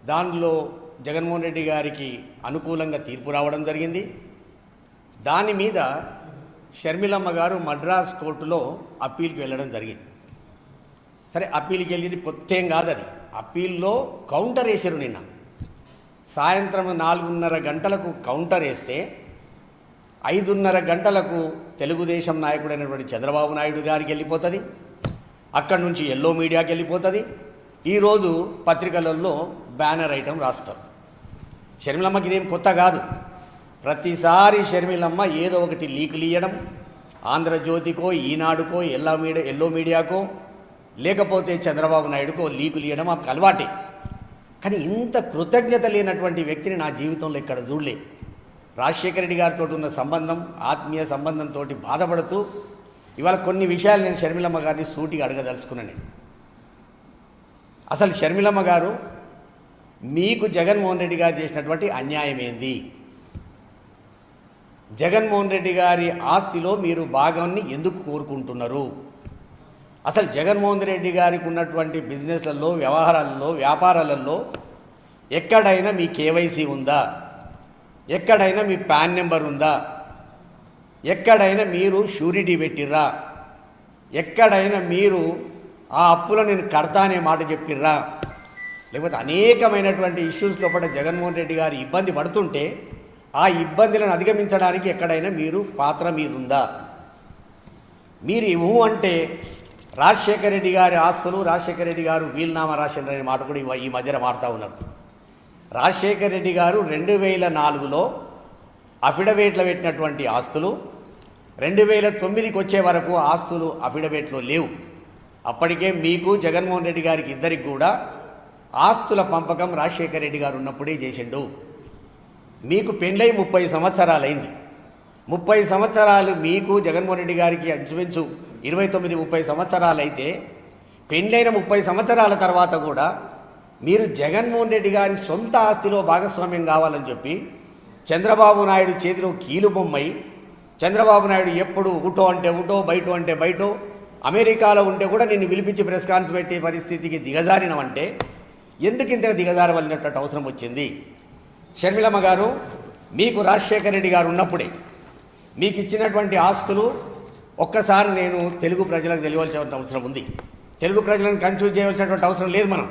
దానిలో జగన్మోహన్ రెడ్డి గారికి అనుకూలంగా తీర్పు రావడం జరిగింది. దాని మీద షర్మిలమ్మ గారు మద్రాస్ కోర్టులో అప్పీల్కి వెళ్ళడం జరిగింది. సరే, అప్పీల్కి వెళ్ళింది కొత్తేం కాదు, అది అప్పీల్లో కౌంటర్ వేసారు. నిన్న సాయంత్రం 4:30 గంటలకు కౌంటర్ వేస్తే 5:30 గంటలకు తెలుగుదేశం నాయకుడైనటువంటి చంద్రబాబు నాయుడు గారికి వెళ్ళిపోతుంది, అక్కడి నుంచి ఎల్లో మీడియాకి వెళ్ళిపోతుంది. ఈరోజు పత్రికలలో బ్యానర్ ఐటమ్ రాస్తారు. షర్మిలమ్మకి ఇదేం కొత్త కాదు. ప్రతిసారి షర్మిలమ్మ ఏదో ఒకటి లీకులు ఇవ్వడం, ఆంధ్రజ్యోతికో ఈనాడుకో ఎల్లో మీడియాకో లేకపోతే చంద్రబాబు నాయుడుకో లీకులు ఇవ్వడం ఆమెకు అలవాటే. కానీ ఇంత కృతజ్ఞత లేనటువంటి వ్యక్తిని నా జీవితంలో ఇక్కడ చూడలే. రాజశేఖర రెడ్డి గారితో ఉన్న సంబంధం, ఆత్మీయ సంబంధంతో బాధపడుతూ ఇవాళ కొన్ని విషయాలు నేను షర్మిలమ్మ గారిని సూటిగా అడగదలుచుకున్నాను. అసలు షర్మిలమ్మ గారు, మీకు జగన్మోహన్ రెడ్డి గారు చేసినటువంటి అన్యాయం ఏంది? జగన్మోహన్ రెడ్డి గారి ఆస్తిలో మీరు భాగాన్ని ఎందుకు కోరుకుంటున్నారు? అసలు జగన్మోహన్ రెడ్డి గారికి ఉన్నటువంటి బిజినెస్లలో, వ్యవహారాలలో, వ్యాపారాలలో ఎక్కడైనా మీ కేవైసీ ఉందా? ఎక్కడైనా మీ పాన్ నెంబర్ ఉందా? ఎక్కడైనా మీరు షూరిటీ పెట్టిర్రా? ఎక్కడైనా మీరు ఆ అప్పులో నేను కడతా అనే మాట చెప్పిర్రా? లేకపోతే అనేకమైనటువంటి ఇష్యూస్ లోపల జగన్మోహన్ రెడ్డి గారు ఇబ్బంది పడుతుంటే ఆ ఇబ్బందులను అధిగమించడానికి ఎక్కడైనా మీరు పాత్ర మీదుందా? మీరు ఇవ్వు అంటే రాజశేఖర రెడ్డి గారి ఆస్తులు, రాజశేఖర రెడ్డి గారు వీలునామా రాసిండ్రు అనే మాట కూడా ఈ మధ్యన మారుతూ ఉన్నారు. రాజశేఖర రెడ్డి గారు 2004లో అఫిడవిట్లో పెట్టినటువంటి ఆస్తులు 2009కి వచ్చే వరకు ఆస్తులు అఫిడవిట్లో లేవు. అప్పటికే మీకు జగన్మోహన్ రెడ్డి గారికి ఇద్దరికి కూడా ఆస్తుల పంపకం రాజశేఖర రెడ్డి గారు ఉన్నప్పుడే చేసిండు. మీకు పెండ్లై 30 సంవత్సరాలైంది. 30 సంవత్సరాలు మీకు జగన్మోహన్ రెడ్డి గారికి ఇంచుమించు 29-30 సంవత్సరాలు అయితే, పెండ్లైన 30 సంవత్సరాల తర్వాత కూడా మీరు జగన్మోహన్ రెడ్డి గారి సొంత ఆస్తిలో భాగస్వామ్యం కావాలని చెప్పి చంద్రబాబు నాయుడు చేతిలో కీలుబొమ్మై, చంద్రబాబు నాయుడు ఎప్పుడు ఊటో అంటే ఊటో, బయటో అంటే బయటో, అమెరికాలో ఉంటే కూడా నిన్ను పిలిపించి ప్రెస్ కాన్ఫరెన్స్ పెట్టే పరిస్థితికి దిగజారినవంటే ఎందుకు ఇంత దిగజారవలసినటువంటి అవసరం వచ్చింది? షర్మిలమ్మ గారు, మీకు రాజశేఖర రెడ్డి గారు ఉన్నప్పుడే మీకు ఇచ్చినటువంటి ఆస్తులు ఒక్కసారి నేను తెలుగు ప్రజలకు తెలియవలసిన అవసరం ఉంది. తెలుగు ప్రజలను కన్ఫ్యూజ్ చేయవలసినటువంటి అవసరం లేదు. మనం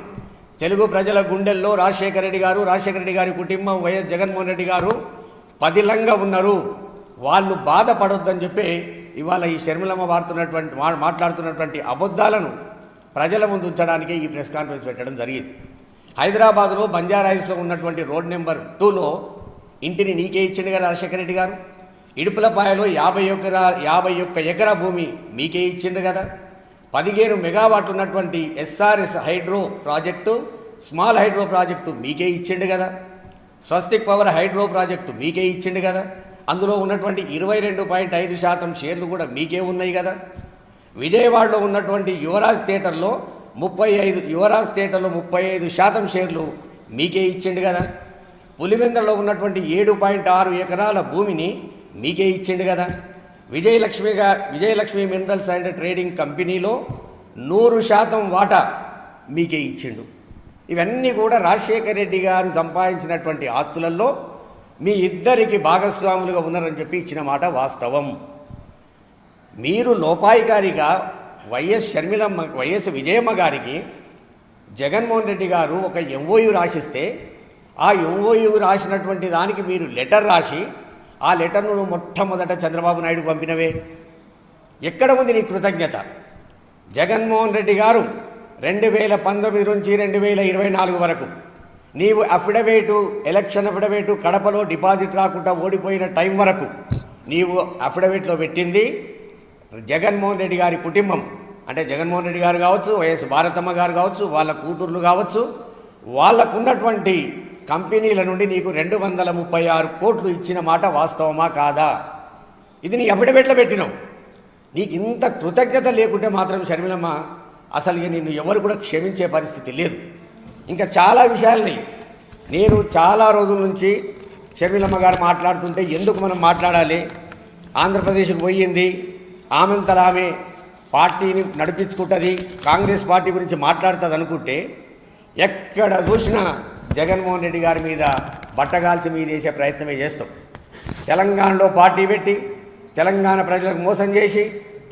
తెలుగు ప్రజల గుండెల్లో రాజశేఖర రెడ్డి గారు, రాజశేఖర రెడ్డి గారి కుటుంబం, వైఎస్ జగన్మోహన్ రెడ్డి గారు పదిలంగా ఉన్నారు. వాళ్ళు బాధపడొద్దని చెప్పి ఇవాళ ఈ షర్మిలమ్మ మాట్లాడుతున్నటువంటి అబద్ధాలను ప్రజల ముందు ఉంచడానికే ఈ ప్రెస్ కాన్ఫరెన్స్ పెట్టడం జరిగింది. హైదరాబాద్లో బంజారాహిల్స్లో ఉన్నటువంటి రోడ్ నెంబర్ 2లో ఇంటిని నీకే ఇచ్చిండు కదా రాజశేఖర రెడ్డి గారు. ఇడుపులపాయలో 51 ఎకరా భూమి మీకే ఇచ్చిండు కదా. 15 మెగావాట్లు ఉన్నటువంటి SRS hydro project, small hydro project మీకే ఇచ్చిండు కదా. స్వస్తిక్ పవర్ హైడ్రో ప్రాజెక్టు మీకే ఇచ్చిండు కదా. అందులో ఉన్నటువంటి 22.5% షేర్లు కూడా మీకే ఉన్నాయి కదా. విజయవాడలో ఉన్నటువంటి యువరాజ్ థియేటర్లో 35% షేర్లు మీకే ఇచ్చిండు కదా. పులివెందులలో ఉన్నటువంటి 7.6 ఎకరాల భూమిని మీకే ఇచ్చిండు కదా. విజయలక్ష్మి మినరల్స్ అండ్ ట్రేడింగ్ కంపెనీలో 100% వాటా మీకే ఇచ్చిండు. ఇవన్నీ కూడా రాజశేఖర రెడ్డి గారు సంపాదించినటువంటి ఆస్తులలో మీ ఇద్దరికి భాగస్వాములుగా ఉన్నారని చెప్పి ఇచ్చిన మాట వాస్తవం. మీరు లోపాయికారిగా వైఎస్ విజయమ్మ గారికి జగన్మోహన్ రెడ్డి గారు ఒక ఎంఓయూ రాసిస్తే ఆ ఎంఓయూ రాసినటువంటి దానికి మీరు లెటర్ రాసి ఆ లెటర్ను మొట్టమొదట చంద్రబాబు నాయుడుకు పంపినవే. ఎక్కడ ఉంది నీ కృతజ్ఞత? జగన్మోహన్ రెడ్డి గారు 2019 నుంచి 2024 వరకు నీవు ఎలక్షన్ అఫిడవిట్ కడపలో డిపాజిట్ రాకుండా ఓడిపోయిన టైం వరకు నీవు అఫిడవిట్లో పెట్టింది జగన్మోహన్ రెడ్డి గారి కుటుంబం, అంటే జగన్మోహన్ రెడ్డి గారు కావచ్చు, వైఎస్ భారతమ్మ గారు కావచ్చు, వాళ్ళ కూతుర్లు కావచ్చు, వాళ్ళకున్నటువంటి కంపెనీల నుండి నీకు 236 కోట్లు ఇచ్చిన మాట వాస్తవమా కాదా? ఇది నీ అఫిడవిట్లో పెట్టినావు. నీకు ఇంత కృతజ్ఞత లేకుంటే మాత్రం షర్మిలమ్మ అసలు నిన్ను ఎవరు కూడా క్షమించే పరిస్థితి లేదు. ఇంకా చాలా విషయాలని నేను చాలా రోజుల నుంచి షర్మిలమ్మ గారు మాట్లాడుతుంటే ఎందుకు మనం మాట్లాడాలి, ఆంధ్రప్రదేశ్కి పోయింది, ఆమెంతలా ఆమె పార్టీని నడిపించుకుంటుంది, కాంగ్రెస్ పార్టీ గురించి మాట్లాడుతుంది అనుకుంటే ఎక్కడ చూసినా జగన్మోహన్ రెడ్డి గారి మీద బట్టగాల్సి మీద వేసే ప్రయత్నమే చేస్తాం. తెలంగాణలో పార్టీ పెట్టి తెలంగాణ ప్రజలకు మోసం చేసి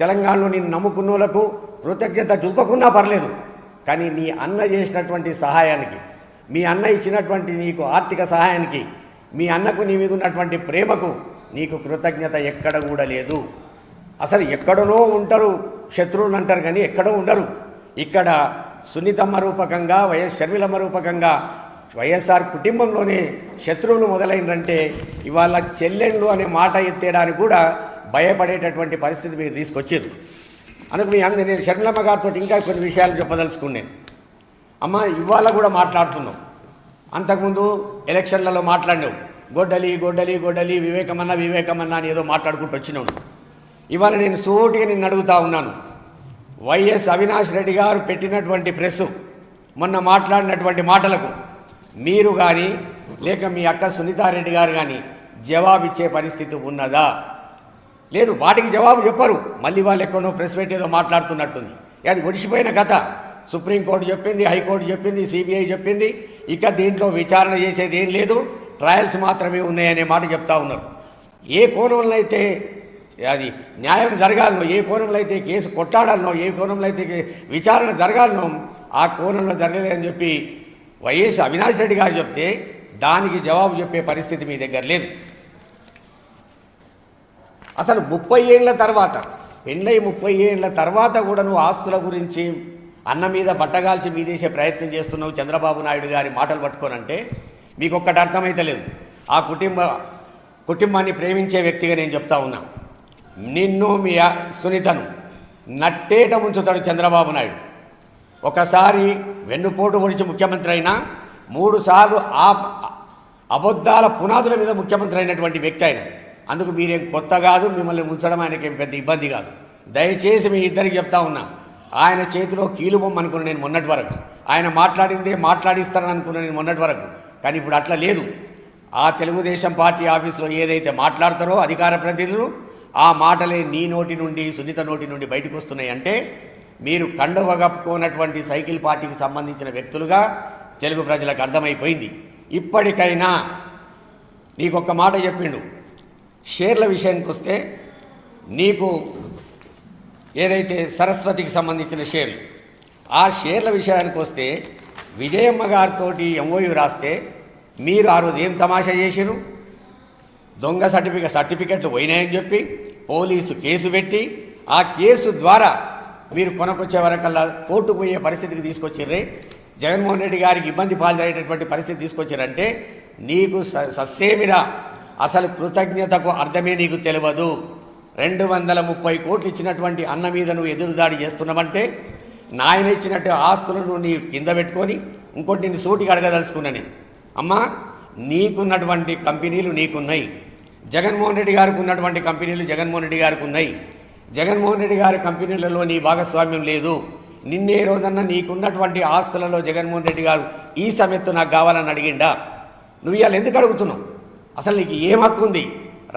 తెలంగాణలో నిన్ను నమ్ముకున్న వాళ్ళకు కృతజ్ఞత చూపకున్నా పర్లేదు, కానీ నీ అన్న చేసినటువంటి సహాయానికి, మీ అన్న ఇచ్చినటువంటి నీకు ఆర్థిక సహాయానికి, మీ అన్నకు నీ మీద ఉన్నటువంటి ప్రేమకు నీకు కృతజ్ఞత ఎక్కడ కూడా లేదు. అసలు ఎక్కడనో ఉంటారు శత్రువులు అంటారు, కానీ ఎక్కడో ఉండరు. ఇక్కడ సునీతమ్మ రూపకంగా, వైఎస్ షర్మిలమ్మ రూపకంగా వైఎస్ఆర్ కుటుంబంలోనే శత్రువులు మొదలైందంటే ఇవాళ చెల్లెళ్ళు అనే మాట ఎత్తేయడానికి కూడా భయపడేటటువంటి పరిస్థితి మీరు తీసుకొచ్చారు. అందుకు నేను షర్మిలమ్మ గారితో ఇంకా కొన్ని విషయాలు చెప్పదలుచుకున్నాను. అమ్మ, ఇవాళ కూడా మాట్లాడుతున్నావు, అంతకుముందు ఎలక్షన్లలో మాట్లాడినావు, గొడ్డలి గొడ్డలి గొడ్డలి వివేకమన్నా వివేకమన్నా అని ఏదో మాట్లాడుకుంటూ వచ్చినావు. ఇవాళ నేను సూటిగా నిన్ను అడుగుతా ఉన్నాను, వైఎస్ అవినాష్ రెడ్డి గారు పెట్టినటువంటి ప్రెస్సు మొన్న మాట్లాడినటువంటి మాటలకు మీరు కానీ లేక మీ అక్క సునీతారెడ్డి గారు కానీ జవాబిచ్చే పరిస్థితి ఉన్నదా? లేదు. వాటికి జవాబు చెప్పరు. మళ్ళీ వాళ్ళు ఎక్కడో ప్రెస్ పెట్టి ఏదో మాట్లాడుతున్నట్టుంది. అది ఒడిసిపోయిన కథ. సుప్రీంకోర్టు చెప్పింది, హైకోర్టు చెప్పింది, సిబిఐ చెప్పింది. ఇక దీంట్లో విచారణ చేసేది ఏం లేదు, ట్రయల్స్ మాత్రమే ఉన్నాయనే మాట చెప్తా ఉన్నారు. ఏ కోణంలో అయితే అది న్యాయం జరగాలనో, ఏ కోణంలో అయితే కేసు కొట్టాడాలనో, ఏ కోణంలో అయితే విచారణ జరగాలనో ఆ కోణంలో జరగలేదని చెప్పి వైఎస్ అవినాష్ రెడ్డి గారు చెప్తే దానికి జవాబు చెప్పే పరిస్థితి మీ దగ్గర లేదు. అసలు 30 ఏళ్ల తర్వాత, పెళ్ళై 30 ఏళ్ల తర్వాత కూడా నువ్వు ఆస్తుల గురించి అన్న మీద బట్టగాల్చి మీదేసే ప్రయత్నం చేస్తున్నావు చంద్రబాబు నాయుడు గారి మాటలు పట్టుకోనంటే మీకు ఒక్కటి అర్థమైతలేదు. ఆ కుటుంబాన్ని ప్రేమించే వ్యక్తిగా నేను చెప్తా ఉన్నా, నిన్ను మీ సునీతను నట్టేట ముంచుతాడు చంద్రబాబు నాయుడు. ఒకసారి వెన్నుపోటు పొడిచి ముఖ్యమంత్రి అయినా 3 సార్లు అబద్ధాల పునాదుల మీద ముఖ్యమంత్రి అయినటువంటి వ్యక్తి ఆయన. అందుకు మీరేం కొత్త కాదు, మిమ్మల్ని ఉంచడం ఆయనకేం పెద్ద ఇబ్బంది కాదు. దయచేసి మీ ఇద్దరికి చెప్తా ఉన్నా, ఆయన చేతిలో కీలుబొమ్మ అనుకున్నా నేను మొన్నటి వరకు, ఆయన మాట్లాడిందే మాట్లాడిస్తానని అనుకున్నా నేను మొన్నటి వరకు. కానీ ఇప్పుడు అట్లా లేదు. ఆ తెలుగుదేశం పార్టీ ఆఫీసులో ఏదైతే మాట్లాడతారో అధికార ప్రతినిధులు, ఆ మాటలే నీ నోటి నుండి సునీత నోటి నుండి బయటకు వస్తున్నాయి. అంటే మీరు కండువ కప్పుకోనటువంటి సైకిల్ పార్టీకి సంబంధించిన వ్యక్తులుగా తెలుగు ప్రజలకు అర్థమైపోయింది. ఇప్పటికైనా నీకొక్క మాట చెప్పిండు, షేర్ల విషయానికి వస్తే నీకు ఏదైతే సరస్వతికి సంబంధించిన షేర్లు, ఆ షేర్ల విషయానికి వస్తే విజయమ్మ గారితో ఎంఓయూ రాస్తే మీరు ఆ రోజు ఏం తమాషా చేశారు? దొంగ సర్టిఫికెట్లు పోయినాయని చెప్పి పోలీసు కేసు పెట్టి ఆ కేసు ద్వారా మీరు కొనకొచ్చే వరకల్లా కోర్టుకు పోయే పరిస్థితికి తీసుకొచ్చిర్రే. జగన్మోహన్ రెడ్డి గారికి ఇబ్బంది పాల్గొనేటటువంటి పరిస్థితి తీసుకొచ్చారంటే నీకు సస్సేమిరా అసలు కృతజ్ఞతకు అర్థమే నీకు తెలియదు. 230 కోట్లు ఇచ్చినటువంటి అన్న మీద నువ్వు ఎదురుదాడి చేస్తున్నావంటే నాయన ఇచ్చినట్టు ఆస్తులను నీ కింద పెట్టుకొని ఇంకోటి నేను సూటిగా అడగదలుచుకున్నాను. అమ్మా, నీకున్నటువంటి కంపెనీలు నీకున్నాయి, జగన్మోహన్ రెడ్డి గారికి ఉన్నటువంటి కంపెనీలు జగన్మోహన్ రెడ్డి గారికి ఉన్నాయి. జగన్మోహన్ రెడ్డి గారి కంపెనీలలో నీ భాగస్వామ్యం లేదు. నిన్నే రోజన్నా నీకున్నటువంటి ఆస్తులలో జగన్మోహన్ రెడ్డి గారు ఈ సమెత్తు నాకు కావాలని అడిగిండా? నువ్వు ఇవాళ ఎందుకు అడుగుతున్నావు? అసలు నీకు ఏం హక్కు ఉంది?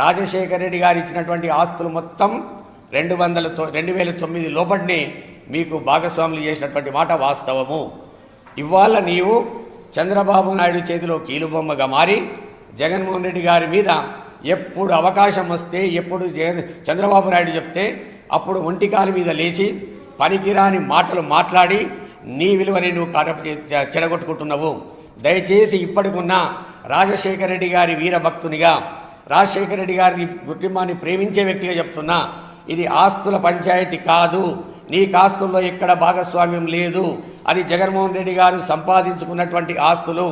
రాజశేఖర రెడ్డి గారు ఇచ్చినటువంటి ఆస్తులు మొత్తం 2009 లోపటినే మీకు భాగస్వాములు చేసినటువంటి మాట వాస్తవము. ఇవాళ నీవు చంద్రబాబు నాయుడు చేతిలో కీలుబొమ్మగా మారి జగన్మోహన్ రెడ్డి గారి మీద ఎప్పుడు అవకాశం వస్తే, ఎప్పుడు చంద్రబాబు నాయుడు చెప్తే అప్పుడు ఒంటికాలు మీద లేచి పనికిరాని మాటలు మాట్లాడి నీ విలువని నువ్వు చెడగొట్టుకుంటున్నావు. దయచేసి ఇప్పటికున్న రాజశేఖర రెడ్డి గారి వీరభక్తునిగా, రాజశేఖర రెడ్డి గారి కుటుంబాన్ని ప్రేమించే వ్యక్తిగా చెప్తున్నా, ఇది ఆస్తుల పంచాయతీ కాదు. నీకు ఆస్తుల్లో ఎక్కడ భాగస్వామ్యం లేదు. అది జగన్మోహన్ రెడ్డి గారు సంపాదించుకున్నటువంటి ఆస్తులు.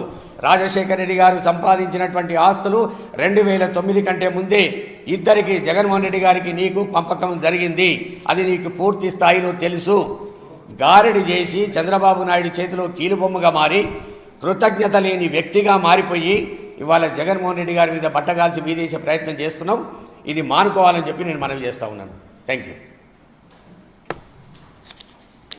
రాజశేఖర రెడ్డి గారు సంపాదించినటువంటి ఆస్తులు 2009 కంటే ముందే ఇద్దరికి, జగన్మోహన్ రెడ్డి గారికి నీకు పంపకం జరిగింది. అది నీకు పూర్తి స్థాయిలో తెలుసు. గారడి చేసి చంద్రబాబు నాయుడు చేతిలో కీలుబొమ్మగా మారి కృతజ్ఞత లేని వ్యక్తిగా మారిపోయి ఇవాళ జగన్మోహన్ రెడ్డి గారి మీద బట్టగాల్చి మీదేసే ప్రయత్నం చేస్తున్నాం. ఇది మానుకోవాలని చెప్పి నేను మనవి చేస్తూ ఉన్నాను. Thank you.